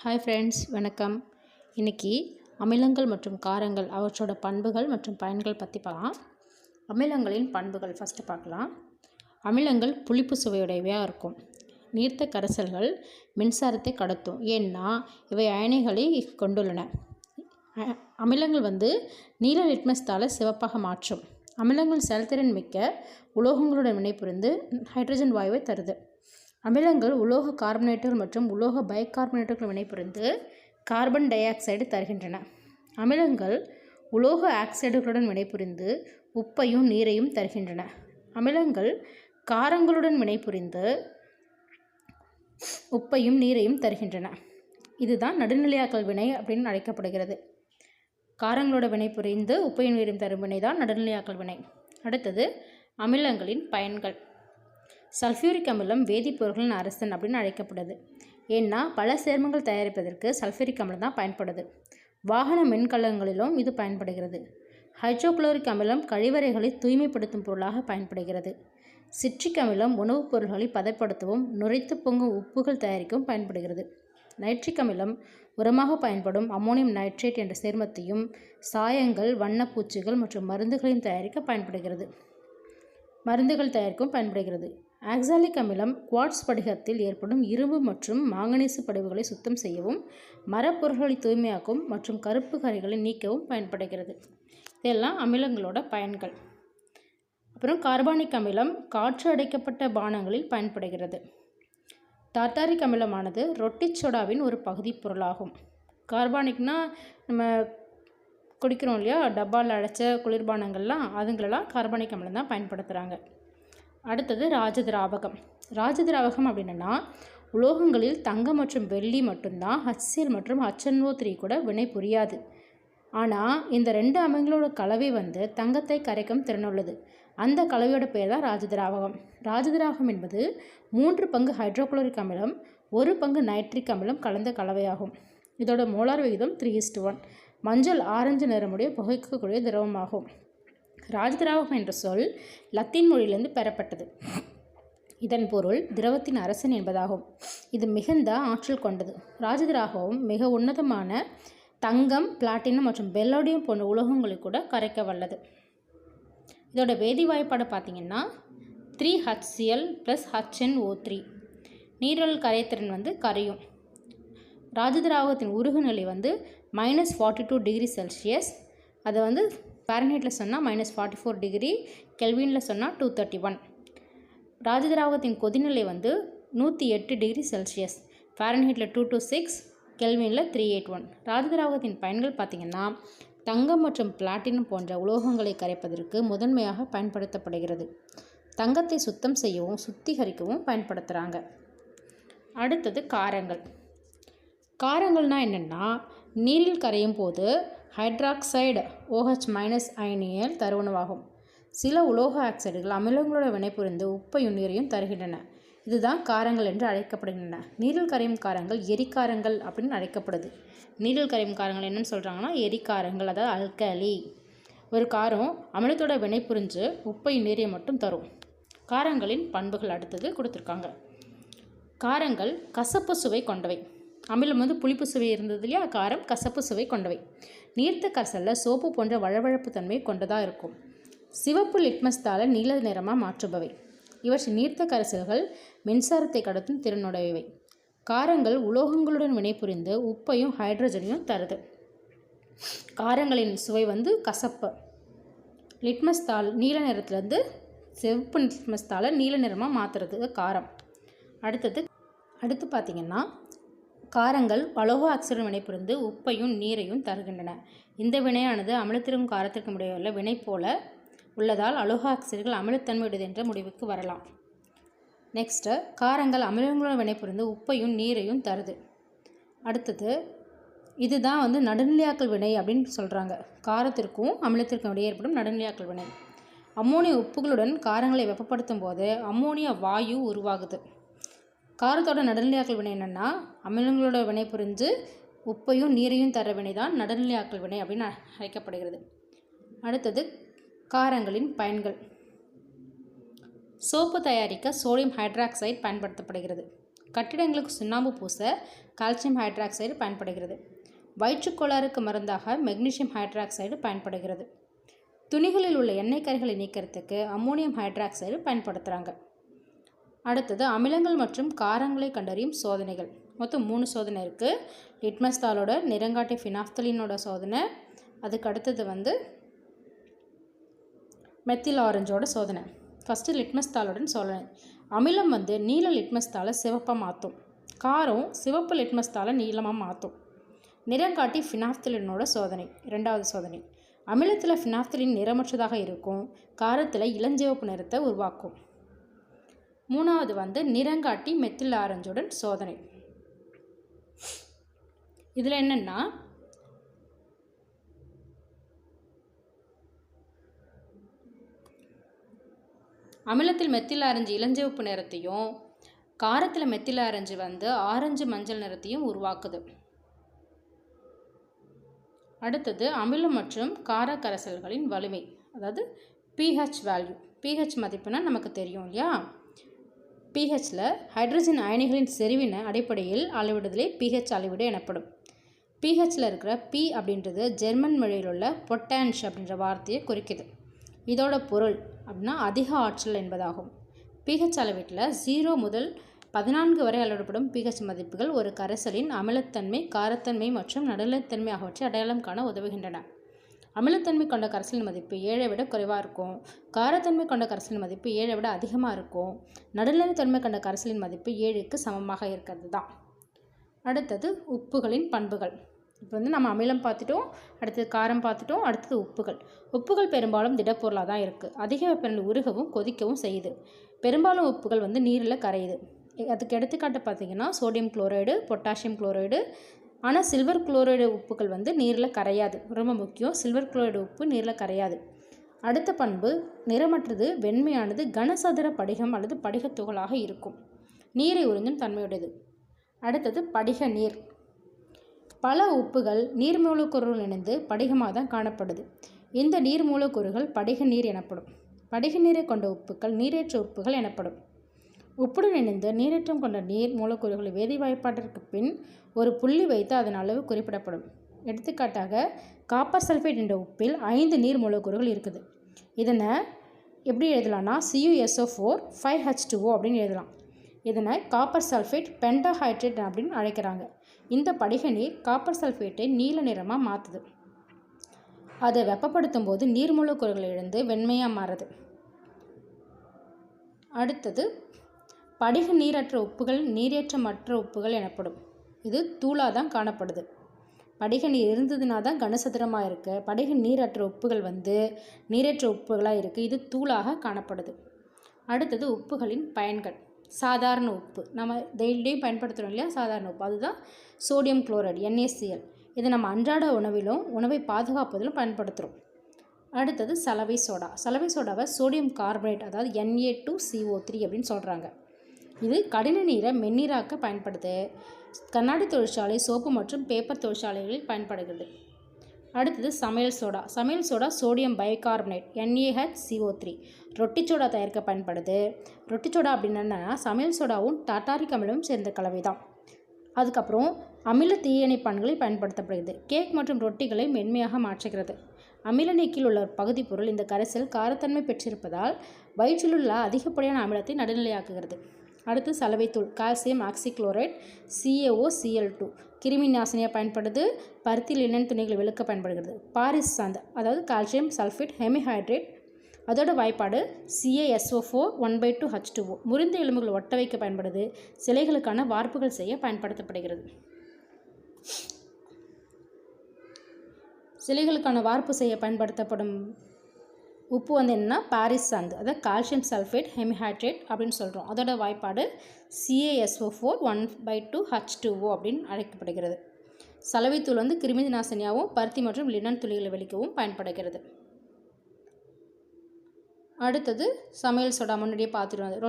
Hi friends, வணக்கம். இன்றைக்கி அமிலங்கள் மற்றும் காரங்கள் அவற்றோட பண்புகள் மற்றும் பயன்கள் பற்றி பார்க்கலாம். அமிலங்களின் பண்புகள் ஃபஸ்ட்டு பார்க்கலாம். அமிலங்கள் புளிப்பு சுவையுடையவையாக இருக்கும். நீர்த்த கரைசல்கள் மின்சாரத்தை கடத்தும், ஏன்னா இவை அயனிகளை கொண்டுள்ளன. அமிலங்கள் நீல லிட்மஸ் தாளை சிவப்பாக மாற்றும். அமிலங்கள் செயல்திறன் மிக்க உலோகங்களுடன் வினைபுரிந்து ஹைட்ரஜன் வாயுவை தருது. அமிலங்கள் உலோக கார்பனேட்டுகள் மற்றும் உலோக பைகார்பனேட்டுகள் வினைபுரிந்து கார்பன் டை ஆக்சைடு தருகின்றன. அமிலங்கள் உலோக ஆக்சைடுகளுடன் வினைபுரிந்து உப்பையும் நீரையும் தருகின்றன. அமிலங்கள் காரங்களுடன் வினைபுரிந்து உப்பையும் நீரையும் தருகின்றன. இதுதான் நடுநிலையாக்கல் வினை அப்படின்னு அழைக்கப்படுகிறது. காரங்களோட வினைபுரிந்து உப்பையும் நீரையும் தரும் வினை தான் நடுநிலையாக்கல் வினை. அடுத்தது அமிலங்களின் பயன்கள். சல்ஃபியூரிக் அமிலம் வேதிப்பொருட்களின் அரசன் அப்படின்னு அழைக்கப்படுது. ஏன்னா பல சேர்மங்கள் தயாரிப்பதற்கு சல்ஃபியூரிக் அமிலம் தான் பயன்படுது. வாகன மின்கலங்களிலும் இது பயன்படுகிறது. ஹைட்ரோகுளோரிக் அமிலம் கழிவறைகளை தூய்மைப்படுத்தும் பொருளாக பயன்படுகிறது. சிட்ரிக் அமிலம் உணவுப் பொருட்களை பதப்படுத்தவும் நுரைத்து பொங்கும் உப்புகள் தயாரிக்கவும் பயன்படுகிறது. நைட்ரிக் அமிலம் உரமாக பயன்படும் அம்மோனியம் நைட்ரேட் என்ற சேர்மத்தையும் சாயங்கள், வண்ணப்பூச்சிகள் மற்றும் மருந்துகளையும் பயன்படுகிறது. ஆக்சாலிக் அமிலம் குவார்ட்ஸ் படிகத்தில் ஏற்படும் இரும்பு மற்றும் மாங்கனீசு படிவுகளை சுத்தம் செய்யவும், மரப்பொருட்களை தூய்மையாக்கவும் மற்றும் கருப்பு கரைகளை நீக்கவும் பயன்படுகிறது. இதெல்லாம் அமிலங்களோட பயன்கள். அப்புறம் கார்பானிக் அமிலம் காற்று அடைக்கப்பட்ட பானங்களில் பயன்படுகிறது. டார்டாரிக் அமிலமானது ரொட்டி சோடாவின் ஒரு பகுதி பொருளாகும். கார்பானிக்னா நம்ம குடிக்கிறோம் இல்லையா, டப்பாவில் அடைச்ச குளிர்பானங்கள்லாம், அதுங்களெல்லாம் கார்பானிக் அமிலம் தான் பயன்படுத்துகிறாங்க. அடுத்தது ராஜதிராவகம். ராஜதிராவகம் அப்படின்னா உலோகங்களில் தங்கம் மற்றும் வெள்ளி மட்டும்தான் HCl மற்றும் HNO3 கூட வினை புரியாது. ஆனால் இந்த ரெண்டு அமிலங்களோட கலவை தங்கத்தை கரைக்கும் திறனுள்ளது. அந்த கலவையோட பேர் தான் ராஜதிராவகம். ராஜதிராவகம் என்பது 3 பங்கு ஹைட்ரோகுளோரிக் அமிலம் 1 பங்கு நைட்ரிக் அமிலம் கலந்த கலவையாகும். இதோட மோலார் விகிதம் 3:1. மஞ்சள் ஆரஞ்சு நிறமுடைய புகைக்கக்கூடிய திரவமாகும். ராஜதிராவகம் என்ற சொல் லத்தீன் மொழியிலிருந்து பெறப்பட்டது. இதன் பொருள் திரவத்தின் அரசன் என்பதாகும். இது மிகுந்த ஆற்றல் கொண்டது. ராஜதிராவகம் மிக உன்னதமான தங்கம், பிளாட்டினம் மற்றும் பெல்லோடியம் போன்ற உலோகங்களை கூட கரைக்க வல்லது. இதோட வேதி வாய்ப்பாடு பார்த்திங்கன்னா 3HCl + HNO3. நீரில் கரைத்திறன் கரையும். ராஜதிராவகத்தின் உருகுநிலை -42 டிகிரி செல்சியஸ். அதை ஃபாரன்ஹீட்டில் சொன்னால் -44 டிகிரி, கெல்வினில் சொன்னால் 231. ராஜதிராவகத்தின் கொதிநிலை 108 டிகிரி செல்சியஸ். ஃபாரன்ஹீட்டில் 226, கெல்வினில் 381. ராஜதிராவகத்தின் பயன்கள் பார்த்திங்கன்னா தங்கம் மற்றும் பிளாட்டினம் போன்ற உலோகங்களை கரைப்பதற்கு முதன்மையாக பயன்படுத்தப்படுகிறது. தங்கத்தை சுத்தம் செய்யவும் சுத்திகரிக்கவும் பயன்படுத்துகிறாங்க. அடுத்தது காரங்கள். காரங்கள்னால் என்னென்னா, நீரில் கரையும் போது ஹைட்ராக்சைடு OH- அயனியில் தருவனவாகும். சில உலோக ஆக்சைடுகள் அமிலங்களோட வினைபுரிந்து உப்பையும் நீரையும் தருகின்றன. இதுதான் காரங்கள் என்று அழைக்கப்படுகின்றன. நீரில் கரையும் காரங்கள் எரிக்காரங்கள் அப்படின்னு அழைக்கப்படுது. நீரில் கரையும் காரங்கள் என்னென்னு சொல்கிறாங்கன்னா எரிக்காரங்கள், அதாவது அல்கலி. ஒரு காரம் அமிலத்தோட வினைபுரிஞ்சு உப்பையும் நீரையும் மட்டும் தரும். காரங்களின் பண்புகள் அடுத்தது கொடுத்துருக்காங்க. காரங்கள் கசப்பு சுவை கொண்டவை. அமிலம் புளிப்பு சுவை இருந்தது இல்லையா, காரம் கசப்பு சுவை கொண்டவை. நீர்த்த கரைசலில் சோப்பு போன்ற வழவழப்பு தன்மை கொண்டதாக இருக்கும். சிவப்பு லிட்மஸ் தாளை நீல நிறமாக மாற்றுபவை. இவற்றின் நீர்த்த கரைசல்கள் மின்சாரத்தை கடத்தும் திறனுடையவை. காரங்கள் உலோகங்களுடன் வினைபுரிந்து உப்பையும் ஹைட்ரஜனையும் தருது. காரங்களின் சுவை கசப்பு. லிட்மஸ் தாள் நீல நிறத்துலேருந்து சிவப்பு லிட்மஸ் தாளை நீல நிறமாக மாற்றுறது காரம். அடுத்து பார்த்திங்கன்னா காரங்கள் அலோக ஆக்சைடுடன் வினைபுரிந்து உப்பையும் நீரையும் தருகின்றன. இந்த வினையானது அமிலத்திற்கும் காரத்திற்கும் இடையே உள்ள வினை போல உள்ளதால் அலோக ஆக்சைடுகள் அமிலத்தன்மையுடையது என்ற முடிவுக்கு வரலாம். நெக்ஸ்ட்டு, காரங்கள் அமிலங்களுடன் வினைபுரிந்து உப்பையும் நீரையும் தருது. அடுத்தது, இதுதான் நடுநிலையாக்கல் வினை அப்படின்னு சொல்கிறாங்க. காரத்திற்கும் அமிலத்திற்கும் இடையே ஏற்படும் நடுநிலையாக்கல் வினை. அம்மோனிய உப்புகளுடன் காரங்களை வெப்பப்படுத்தும் போது அம்மோனியா வாயு உருவாகுது. காரத்தோட நடுநிலையாக்கல் வினை என்னென்னா, அமிலங்களோட வினை புரிஞ்சு உப்பையும் நீரையும் தர வினை தான் நடுநிலையாக்கல் வினை அப்படின்னு அழைக்கப்படுகிறது. அடுத்தது, காரங்களின் பயன்கள். சோப்பு தயாரிக்க சோடியம் ஹைட்ராக்சைடு பயன்படுத்தப்படுகிறது. கட்டிடங்களுக்கு சுண்ணாம்பு பூச கால்சியம் ஹைட்ராக்சைடு பயன்படுகிறது. வயிற்றுக்கோளாறுக்கு மருந்தாக மெக்னீசியம் ஹைட்ராக்சைடு பயன்படுகிறது. துணிகளில் உள்ள எண்ணெய் கரைகளை நீக்கிறதுக்கு அம்மோனியம் ஹைட்ராக்சைடு பயன்படுத்துகிறாங்க. அடுத்தது அமிலங்கள் மற்றும் காரங்களை கண்டறியும் சோதனைகள். மொத்தம் 3 சோதனை இருக்குது. லிட்மஸ் தாளோட, நிறங்காட்டி ஃபினாப்தலினோட சோதனை, அதுக்கு அடுத்தது மெத்தில் ஆரஞ்சோட சோதனை. ஃபஸ்ட்டு லிட்மஸ் தாளுடன் சோதனை. அமிலம் நீல லிட்மஸ் தாளை சிவப்பாக மாற்றும். காரம் சிவப்பு லிட்மஸ் தாளை நீளமாக மாற்றும். நிறங்காட்டி ஃபினாப்தலினோட சோதனை 2வது சோதனை. அமிலத்தில் ஃபினாப்தலின் நிறமற்றதாக இருக்கும், காரத்தில் இளஞ்சிவப்பு நிறத்தை உருவாக்கும். 3வது நிறங்காட்டி மெத்தில் ஆரஞ்சுடன் சோதனை. இதில் என்னென்னா அமிலத்தில் மெத்தில் ஆரஞ்சு இளஞ்சிவப்பு நிறத்தையும், காரத்தில் மெத்தில் ஆரஞ்சு ஆரஞ்சு மஞ்சள் நிறத்தையும் உருவாக்குது. அடுத்தது அமிலம் மற்றும் கார கரைசல்களின் வலிமை, அதாவது pH வேல்யூ. pH மதிப்புனா நமக்கு தெரியும் இல்லையா? pHல் ஹைட்ரஜன் அயனிகளின் செறிவின அடிப்படையில் அளவிடுதலே pH அளவீடு எனப்படும். pHல் இருக்கிற P அப்படின்றது ஜெர்மன் மொழியில் உள்ள பொட்டான்ஷ் அப்படின்ற வார்த்தையை குறிக்குது. இதோட பொருள் அப்படின்னா அதிக ஆற்றல் என்பதாகும். pH அளவீட்டில் 0 முதல் 14 வரை அளவிடப்படும் pH மதிப்புகள் ஒரு கரைசலின் அமிலத்தன்மை, காரத்தன்மை மற்றும் நடுநிலைத்தன்மை ஆகியவற்றை அடையாளம் காண உதவுகின்றன. அமிலத்தன்மை கொண்ட கரைசலின் மதிப்பு 7ஐ விட குறைவாக இருக்கும். காரத்தன்மை கொண்ட கரைசலின் மதிப்பு 7ஐ விட அதிகமாக இருக்கும். நடுநிலைத்தன்மை கொண்ட கரைசலின் மதிப்பு 7க்கு சமமாக இருக்கிறது தான். அடுத்தது உப்புகளின் பண்புகள். இப்போ நம்ம அமிலம் பார்த்துட்டோம், அடுத்தது காரம் பார்த்துட்டோம், அடுத்தது உப்புகள். உப்புகள் பெரும்பாலும் திடப்பொருளாக தான் இருக்குது. அதிக வெப்பநிலை உருகவும் கொதிக்கவும் செய்யுது. பெரும்பாலும் உப்புகள் நீரில் கரையுது. அதுக்கு எடுத்துக்காட்டு பார்த்திங்கன்னா சோடியம் குளோரைடு, பொட்டாசியம் குளோரைடு. ஆனால் சில்வர் குளோரைடு உப்புகள் நீரில் கரையாது. ரொம்ப முக்கியம், சில்வர் குளோரைடு உப்பு நீரில் கரையாது. அடுத்த பண்பு நிறமற்றது, வெண்மையானது, கனசதுர படிகம் அல்லது படிகத்துகளாக இருக்கும். நீரை உறிஞ்சும் தன்மையுடையது. அடுத்தது படிக நீர். பல உப்புகள் நீர் மூலக்கூறுகள் இணைந்து படிகமாக தான் காணப்படுது. இந்த நீர் மூலக்கூறுகள் படிக நீர் எனப்படும். படிக நீரை கொண்ட உப்புக்கள் நீரேற்ற உப்புகள் எனப்படும். உப்புடன் இணைந்து நீரேற்றம் கொண்ட நீர் மூலக்கூறுகள் வேதி வாய்ப்பாட்டிற்கு பின் ஒரு புள்ளி வைத்து அதன் அளவு குறிப்பிடப்படும். எடுத்துக்காட்டாக காப்பர் சல்ஃபேட் என்ற உப்பில் 5 நீர் மூலக்கூறுகள் இருக்குது. இதனை எப்படி எழுதலாம்னா CuSO4 5H2O அப்படின்னு எழுதலாம். இதனை காப்பர் சல்ஃபேட் பென்டாஹைட்ரேட் அப்படின்னு அழைக்கிறாங்க. இந்த படிக நீர் காப்பர் சல்ஃபேட்டை நீல நிறமாக மாற்றுது. அதை வெப்பப்படுத்தும் போது நீர் மூலக்கூறுகள் இழந்து வெண்மையாக மாறுது. அடுத்தது படிக நீரற்ற உப்புகள் நீரேற்றமற்ற உப்புகள் எனப்படும். இது தூளாக தான் காணப்படுது. படிக நீர் இருந்ததுனா தான் கனசதுரமாக இருக்குது. படிக நீரற்ற உப்புகள் நீரேற்ற உப்புகளாக இருக்குது. இது தூளாக காணப்படுது. அடுத்தது உப்புகளின் பயன்கள். சாதாரண உப்பு நம்ம டெய்லியும் பயன்படுத்துகிறோம் இல்லையா? சாதாரண உப்பு அதுதான் சோடியம் குளோரைடு NaCl. இதை நம்ம அன்றாட உணவிலும் உணவை பாதுகாப்பதிலும் பயன்படுத்துகிறோம். அடுத்தது சலவை சோடா. சலவை சோடாவை சோடியம் கார்பனேட் அதாவது Na2CO3 அப்படின்னு சொல்கிறாங்க. இது கடின நீரை மென்னீராக்க பயன்படுது. கண்ணாடி தொழிற்சாலை, சோப்பு மற்றும் பேப்பர் தொழிற்சாலைகளில் பயன்படுகிறது. அடுத்தது சமையல் சோடா. சமையல் சோடா சோடியம் பைகார்பனேட் NaHCO3 ரொட்டி சோடா தயாரிக்க பயன்படுது. ரொட்டி சோடா அப்படின்னா சமையல் சோடாவும் டாட்டாரிக் அமிலமும் சேர்ந்த கலவை தான். அதுக்கப்புறம் அமில தீயணைப்பான்களில் பயன்படுத்தப்படுகிறது. கேக் மற்றும் ரொட்டிகளை மென்மையாக மாற்றுகிறது. அமில நீக்கில் உள்ள பகுதி பொருள் இந்த கரைசல் காரத்தன்மை பெற்றிருப்பதால் வயிற்றில் உள்ள அதிகப்படியான அமிலத்தை நடுநிலையாக்குகிறது. அடுத்து சலவைத்தூள். கால்சியம் ஆக்சிக்ளோரைட் CaOCl2 கிருமி நாசினியாக பயன்படுது. பருத்தி லினன் துணிகளை வெளுக்க பயன்படுகிறது. பாரிஸ் சாந்து அதாவது கால்சியம் சல்ஃபேட் ஹெமிஹைட்ரேட் அதோட வாய்ப்பாடு CaSO4 1/2H2O முறிந்த எலும்புகள் ஒட்ட வைக்க பயன்படுது. சிலைகளுக்கான வார்ப்புகள் செய்ய பயன்படுத்தப்படுகிறது. சிலைகளுக்கான வார்ப்பு செய்ய பயன்படுத்தப்படும் உப்பு என்னென்னா பாரிஸ் சாந்து அதாவது கால்சியம் சல்ஃபேட் ஹெமிஹைட்ரேட் அப்படின்னு சொல்கிறோம். அதோட வாய்ப்பாடு CaSO4 1/2H2O அப்படின்னு அழைக்கப்படுகிறது. சலவைத்தூள் கிருமி நாசினியாகவும் பருத்தி மற்றும் லினன் துளிகளை வெளிக்கவும் பயன்படுகிறது. அடுத்தது சமையல் சோடா முன்னாடியே பார்த்துட்டு